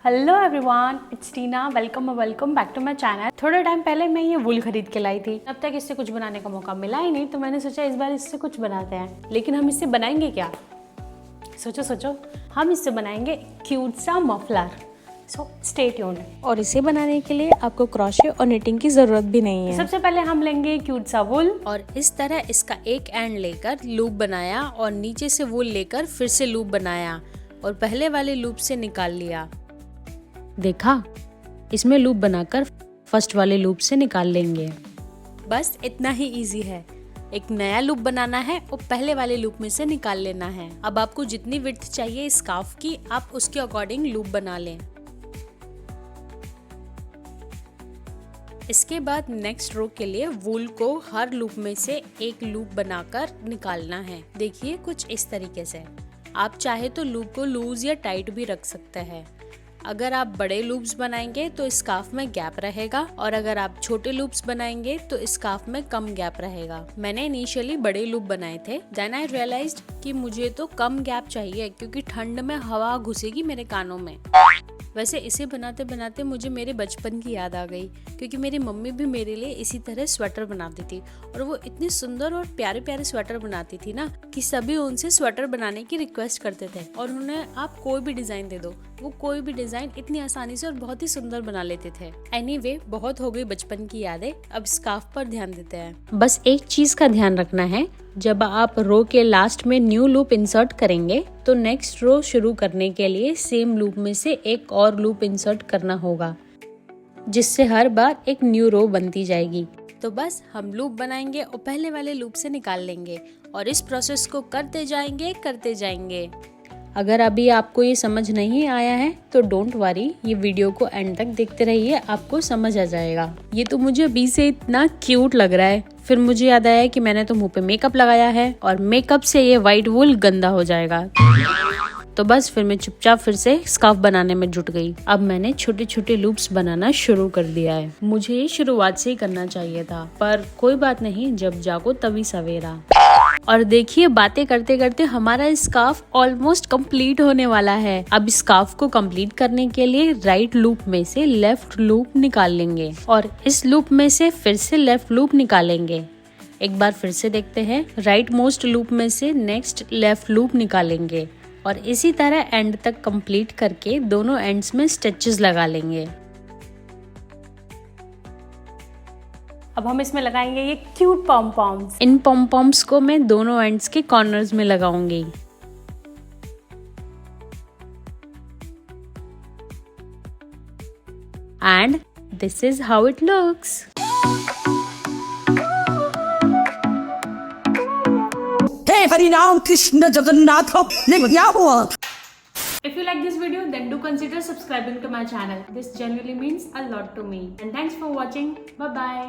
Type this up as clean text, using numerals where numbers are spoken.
Hello everyone, it's Tina. Welcome back to my channel. थोड़े time पहले मैं ये वूल खरीद के लाई थी। अब तक इससे कुछ बनाने का मौका मिला ही नहीं, तो मैंने सोचा इस बार इससे कुछ बनाते हैं। लेकिन हम इससे बनाएंगे क्या? सोचो हम इससे बनाएंगे क्यूट सा मफलर। So stay tuned. और इसे बनाने के लिए आपको क्रोशे और निटिंग की जरूरत भी नहीं है। सबसे पहले हम लेंगे क्यूट सा वूल और इस तरह इसका एक एंड लेकर लूप बनाया और नीचे से वूल लेकर फिर से लूप बनाया और पहले वाले लूप से निकाल लिया। देखा, इसमें लूप बनाकर फर्स्ट वाले लूप से निकाल लेंगे। बस इतना ही इजी है। एक नया लूप बनाना है और पहले वाले लूप में से निकाल लेना है। अब आपको जितनी विड्थ चाहिए स्कार्फ की, आप उसके अकॉर्डिंग लूप बना लें। इसके बाद नेक्स्ट रो के लिए वूल को हर लूप में से एक लूप बनाकर निकालना है। देखिए कुछ इस तरीके से। आप चाहे तो लूप को लूज या टाइट भी रख सकते हैं। अगर आप बड़े लूप्स बनाएंगे तो स्कार्फ में गैप रहेगा और अगर आप छोटे लूप्स बनाएंगे तो स्कार्फ में कम गैप रहेगा। मैंने इनिशियली बड़े लूप बनाए थे, देन आई रियलाइज्ड कि मुझे तो कम गैप चाहिए क्योंकि ठंड में हवा घुसेगी मेरे कानों में। वैसे इसे बनाते बनाते मुझे मेरे बचपन की याद आ गई, क्योंकि मेरी मम्मी भी मेरे लिए इसी तरह स्वेटर बनाती थी और वो इतनी सुंदर और प्यारे प्यारे स्वेटर बनाती थी ना कि सभी उनसे स्वेटर बनाने की रिक्वेस्ट करते थे और उन्हें आप कोई भी डिजाइन दे दो, वो कोई भी डिजाइन इतनी आसानी से और बहुत ही सुंदर बना लेते थे। एनीवे, बहुत हो गई बचपन की यादें, अब स्कार्फ पर ध्यान देते हैं। बस एक चीज का ध्यान रखना है, जब आप रो के लास्ट में न्यू लूप इंसर्ट करेंगे तो नेक्स्ट रो शुरू करने के लिए सेम लूप में से एक और लूप इंसर्ट करना होगा, जिससे हर बार एक न्यू रो बनती जाएगी। तो बस हम लूप बनाएंगे और पहले वाले लूप से निकाल लेंगे और इस प्रोसेस को करते जाएंगे। अगर अभी आपको ये समझ नहीं आया है तो डोंट वरी, ये वीडियो को एंड तक देखते रहिए, आपको समझ आ जाएगा। ये तो मुझे अभी से इतना क्यूट लग रहा है, फिर मुझे याद आया कि मैंने तो मुंह पे मेकअप लगाया है और मेकअप से ये व्हाइट वूल गंदा हो जाएगा। तो बस फिर मैं चुपचाप फिर से स्कार्फ बनाने में जुट गई। अब मैंने छोटे छोटे लूप्स बनाना शुरू कर दिया है। मुझे ये शुरुआत से ही करना चाहिए था, पर कोई बात नहीं, जब जागो तभी सवेरा। और देखिए, बातें करते करते हमारा स्कार्फ ऑलमोस्ट कंप्लीट होने वाला है। अब स्कार्फ को कंप्लीट करने के लिए राइट लूप में से लेफ्ट लूप निकाल लेंगे और इस लूप में से फिर से लेफ्ट लूप निकालेंगे। एक बार फिर से देखते हैं। राइट मोस्ट लूप में से नेक्स्ट लेफ्ट लूप निकालेंगे और इसी तरह एंड तक कंप्लीट करके दोनों एंड्स में स्टिचेस लगा लेंगे। अब हम इसमें लगाएंगे ये क्यूट पॉम पॉम्स। इन पॉम पॉम्स को मैं दोनों एंड्स के कॉर्नर्स में लगाऊंगी। And this is how it looks. हे हरिनाम कृष्ण जगन्नाथ, क्या हुआ? If you like this video, then do consider subscribing to my channel. This genuinely means a lot to me. And thanks for watching. Bye bye.